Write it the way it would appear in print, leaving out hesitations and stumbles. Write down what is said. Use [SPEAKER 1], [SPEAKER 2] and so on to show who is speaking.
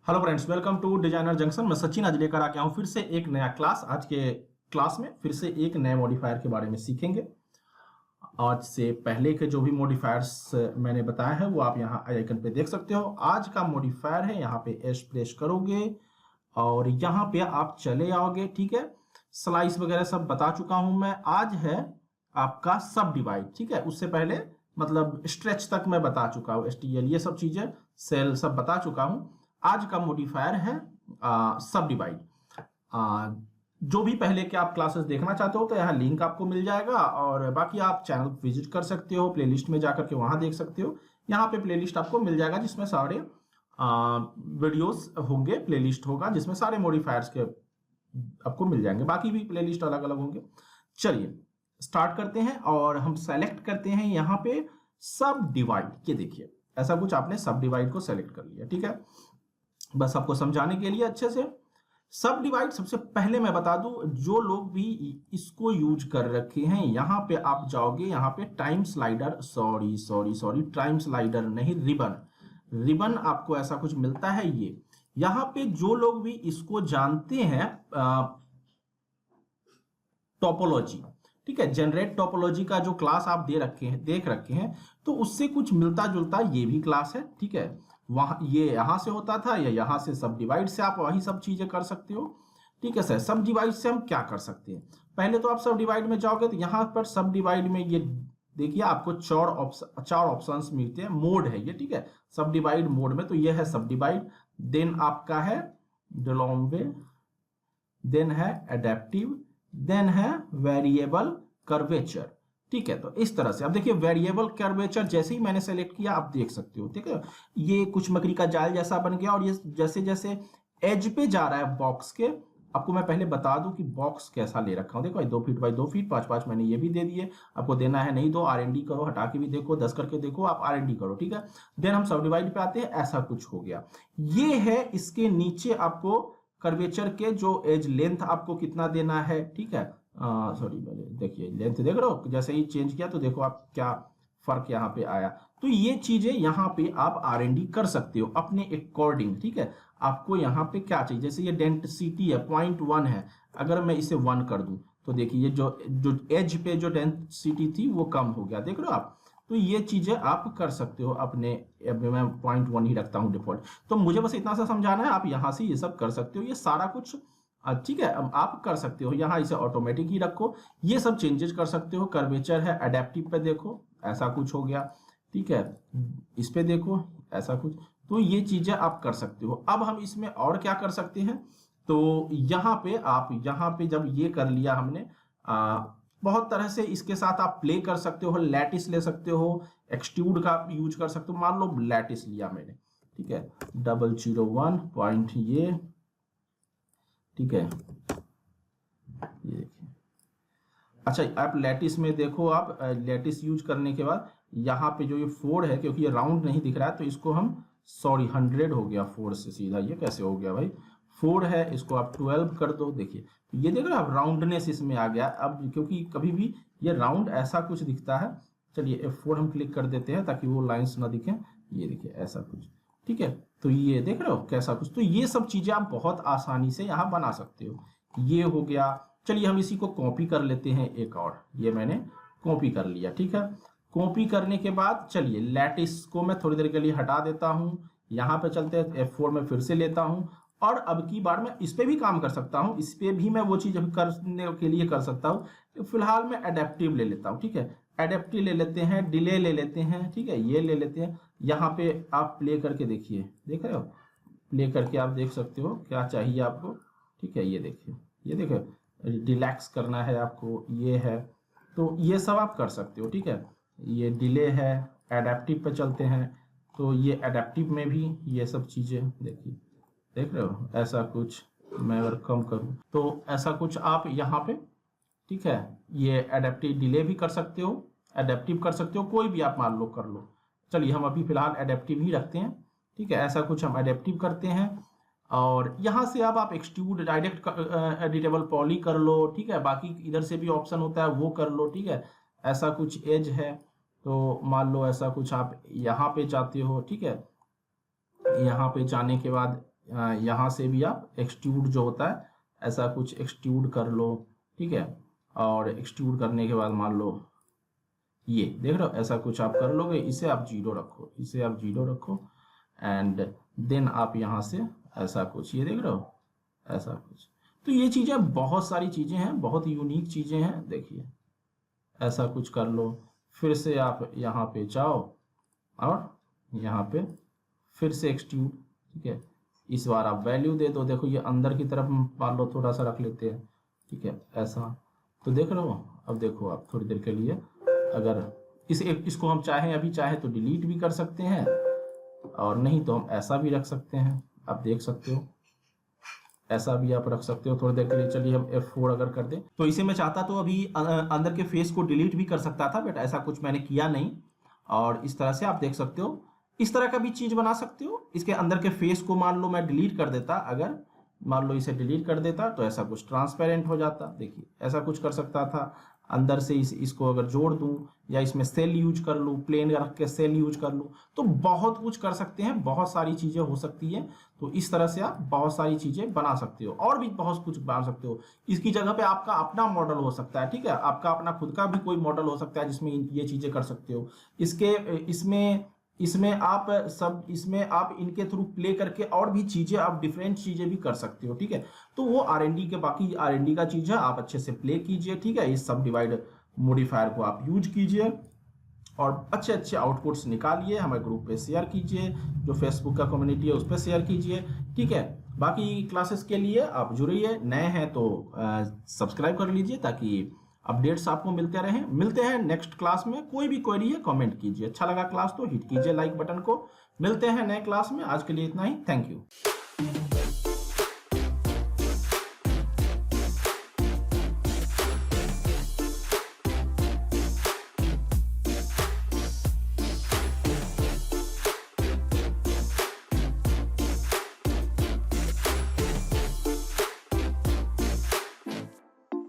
[SPEAKER 1] Hello friends, welcome to designer junction. मैं सचिन आज लेकर आ गया हूँ फिर से एक नया क्लास। आज के क्लास में फिर से एक नए मॉडिफायर के बारे में सीखेंगे। आज से पहले के जो भी मॉडिफायर्स मैंने बताया है वो आप यहाँ आइकन पे देख सकते हो। आज का मॉडिफायर है, यहाँ पे एस प्रेस करोगे और यहाँ पे आप चले आओगे। ठीक है, स्लाइस वगैरह सब बता चुका हूं मैं। आज है आपका सब डिवाइड। ठीक है, उससे पहले मतलब स्ट्रेच तक मैं बता चुका हूँ, एसटीएल ये सब चीजें, सेल सब बता चुका हूँ। आज का मॉडिफायर है सब डिवाइड। जो भी पहले के आप क्लासेस देखना चाहते हो तो यहाँ लिंक आपको मिल जाएगा, और बाकी आप चैनल विजिट कर सकते हो, प्लेलिस्ट में जाकर के वहां देख सकते हो। यहाँ पे प्लेलिस्ट आपको मिल जाएगा जिसमें सारे वीडियोस होंगे, प्लेलिस्ट होगा जिसमें सारे मॉडिफायर्स के आपको मिल जाएंगे, बाकी भी प्लेलिस्ट अलग अलग होंगे। चलिए स्टार्ट करते हैं और हम सेलेक्ट करते हैं यहाँ पे सब डिवाइड। ये देखिए ऐसा कुछ आपने सब डिवाइड को सेलेक्ट कर लिया। ठीक है, बस आपको समझाने के लिए अच्छे से। सब डिवाइड सबसे पहले मैं बता दूं, जो लोग भी इसको यूज कर रखे हैं, यहां पे आप जाओगे, यहाँ पे time slider, sorry time slider नहीं, रिबन आपको ऐसा कुछ मिलता है। ये यहाँ पे जो लोग भी इसको जानते हैं, टोपोलॉजी, ठीक है, जनरेट टोपोलॉजी का जो क्लास आप देख रखे हैं, तो उससे कुछ मिलता जुलता ये भी क्लास है। ठीक है, वहां ये यहां से होता था या यहां से सब डिवाइड से आप वही सब चीजें कर सकते हो। ठीक है सर, सब डिवाइड से हम क्या कर सकते हैं? पहले तो आप सब डिवाइड में जाओगे तो यहाँ पर सब डिवाइड में ये देखिए आपको चार ऑप्शंस मिलते हैं। मोड है ये, ठीक है, सब डिवाइड मोड में, तो ये है सब डिवाइड। देन आपका है डेलोम्बे, देन है एडेप्टिव, देन है वेरिएबल कर्वेचर। ठीक है, तो इस तरह से अब देखिए वेरिएबल कर्वेचर जैसे ही मैंने सेलेक्ट किया आप देख सकते हो। ठीक है, ये कुछ मकड़ी का जाल जैसा बन गया, और ये जैसे जैसे एज पे जा रहा है बॉक्स के। आपको मैं पहले बता दूं कि बॉक्स कैसा ले रखा हूं। देखो 2 फीट बाई 2 फीट, 5-5 मैंने ये भी दे दिए। आपको देना है नहीं दो, R&D करो, हटा के भी देखो, 10 करके देखो, आप R&D करो। ठीक है, देन हम सब डिवाइड पे आते हैं। ऐसा कुछ हो गया। ये है, इसके नीचे आपको कर्वेचर के जो एज लेंथ आपको कितना देना है। ठीक है, सॉरी देखिए लेंथ देख रहे हो, जैसे ही चेंज किया तो देखो आप क्या फर्क यहाँ पे आया। तो ये चीजें यहाँ पे आप R&D कर सकते हो अपने अकॉर्डिंग। ठीक है, आपको यहाँ पे क्या चाहिए, जैसे ये डेंसिटी है 0.1 है, अगर मैं इसे 1 कर दूं तो देखिए ये जो एज पे जो डेंसिटी थी वो कम हो गया, देख रहे हो आप। तो ये चीजें आप कर सकते हो अपने, मैं 0.1 ही रखता हूँ डिफॉल्ट। तो मुझे बस इतना सा समझाना है, आप यहाँ से ये सब कर सकते हो, ये सारा कुछ ठीक है आप कर सकते हो। यहाँ इसे ऑटोमेटिक ही रखो, ये सब चेंजेस कर सकते हो। कर्वेचर है, एडेप्टिव पे देखो ऐसा कुछ हो गया। ठीक है, इस पे देखो ऐसा कुछ, तो ये चीजें आप कर सकते हो। अब हम इसमें और क्या कर सकते हैं, तो यहाँ पे आप, यहाँ पे जब ये कर लिया हमने, बहुत तरह से इसके साथ आप प्ले कर सकते हो। लैटिस ले सकते हो, एक्सट्रूड का यूज कर सकते हो। मान लो लैटिस लिया मैंने, ठीक है, 001 पॉइंट ये, ठीक है, ये देखिए। अच्छा, आप लैटिस में देखो, आप लैटिस यूज करने के बाद यहाँ पे जो ये 4 है, क्योंकि ये राउंड नहीं दिख रहा है तो इसको हम 100 हो गया 4 से सीधा। ये कैसे हो गया भाई, 4 है, इसको आप 12 कर दो। देखिए ये देख रहे हो आप, राउंडनेस इसमें आ गया। अब क्योंकि कभी भी ये राउंड ऐसा कुछ दिखता है, चलिए F4 हम क्लिक कर देते हैं ताकि वो लाइंस ना दिखे। ये देखिए ऐसा कुछ, ठीक है, तो ये देख रहे हो कैसा कुछ। तो ये सब चीजें आप बहुत आसानी से यहाँ बना सकते हो। ये हो गया। चलिए हम इसी को कॉपी कर लेते हैं एक और, ये मैंने कॉपी कर लिया। ठीक है, कॉपी करने के बाद चलिए लैटिस को मैं थोड़ी देर के लिए हटा देता हूं। यहाँ पे चलते हैं, F4 में फिर से लेता हूं, और अब की बार मैं इस पे भी काम कर सकता हूं। इस पे भी मैं वो चीज करने के लिए कर सकता हूं। तो फिलहाल मैं एडेप्टिव ले लेता हूं। ठीक है, एडेप्टिव ले लेते हैं, डिले ले लेते हैं, ठीक है, ये ले लेते हैं। यहाँ पे आप प्ले करके देखिए, देख रहे हो, प्ले करके आप देख सकते हो क्या चाहिए आपको। ठीक है, ये देखिए, ये देखो, रिलैक्स करना है आपको, ये है, तो ये सब आप कर सकते हो। ठीक है, ये डिले है, एडेप्टिव पे चलते हैं, तो ये एडेप्टिव में भी ये सब चीजें देखिए, देख रहे हो ऐसा कुछ। मैं अगर कम करूं तो ऐसा कुछ आप यहाँ पे, ठीक है, ये एडेप्टिव डिले भी कर सकते हो, एडेप्टिव कर सकते हो, कोई भी आप मान लो कर लो। चलिए हम अभी फिलहाल एडेप्टिव ही रखते हैं। ठीक है, ऐसा कुछ हम एडेप्टिव करते हैं, और यहाँ से अब आप एक्सट्रूड डायरेक्ट एडिटेबल पॉली कर लो। ठीक है, बाकी इधर से भी ऑप्शन होता है वो कर लो। ठीक है, ऐसा कुछ एज है, तो मान लो ऐसा कुछ आप यहाँ पे जाते हो। ठीक है, यहाँ पे जाने के बाद यहाँ से भी आप एक्सट्रूड जो होता है ऐसा कुछ एक्सट्रूड कर लो, ठीक है। और एक्सट्रूड करने के बाद मान लो ये देख रहे हो ऐसा कुछ आप कर लोगे, इसे आप 0 रखो, इसे आप 0 रखो एंड देन आप यहाँ से ऐसा कुछ, ये देख रहे हो ऐसा कुछ। तो ये चीज़ें बहुत सारी चीज़ें हैं, बहुत यूनिक चीज़ें हैं। देखिए ऐसा कुछ कर लो, फिर से आप यहाँ पे जाओ और यहाँ पे फिर से एक्सट्रूड, ठीक है। इस बार आप वैल्यू दे दो, देखो ये अंदर की तरफ मान लो थोड़ा सा रख लेते हैं, ठीक है ऐसा। तो देख रहे हो, अब देखो आप थोड़ी देर के लिए अगर इसको हम चाहें अभी चाहे तो डिलीट भी कर सकते हैं और नहीं तो हम ऐसा भी रख सकते हैं, आप देख सकते हो ऐसा भी आप रख सकते हो थोड़ी देर के लिए। चलिए हम F4 अगर कर दें तो इसे मैं चाहता तो अभी अंदर के फेस को डिलीट भी कर सकता था, बट ऐसा कुछ मैंने किया नहीं। और इस तरह से आप देख सकते हो, इस तरह का भी चीज बना सकते हो। इसके अंदर के फेस को मान लो मैं डिलीट कर देता, अगर मान लो इसे डिलीट कर देता तो ऐसा कुछ ट्रांसपेरेंट हो जाता। देखिए ऐसा कुछ कर सकता था। अंदर से इसको अगर जोड़ दूं या इसमें सेल यूज कर लूं, प्लेन रख के सेल यूज कर लूं, तो बहुत कुछ कर सकते हैं, बहुत सारी चीजें हो सकती है। तो इस तरह से आप बहुत सारी चीजें बना सकते हो और भी बहुत कुछ बना सकते हो। इसकी जगह पे आपका अपना मॉडल हो सकता है, ठीक है, आपका अपना खुद का भी कोई मॉडल हो सकता है जिसमें ये चीजें कर सकते हो। इसमें आप इनके थ्रू प्ले करके और भी चीजें आप डिफरेंट चीजें भी कर सकते हो, ठीक है। तो वो R&D के बाकी R&D का चीज है, आप अच्छे से प्ले कीजिए, ठीक है। इस सब डिवाइड मॉडिफायर को आप यूज कीजिए और अच्छे अच्छे आउटपुट्स निकालिए, हमारे ग्रुप पे शेयर कीजिए, जो फेसबुक का कम्युनिटी है उस पर शेयर कीजिए, ठीक है। बाकी क्लासेस के लिए आप जुड़िए, नए हैं तो सब्सक्राइब कर लीजिए ताकि अपडेट्स आपको मिलते रहें। मिलते हैं नेक्स्ट क्लास में। कोई भी क्वेरी है कमेंट कीजिए, अच्छा लगा क्लास तो हिट कीजिए लाइक बटन को। मिलते हैं नए क्लास में, आज के लिए इतना ही, थैंक यू।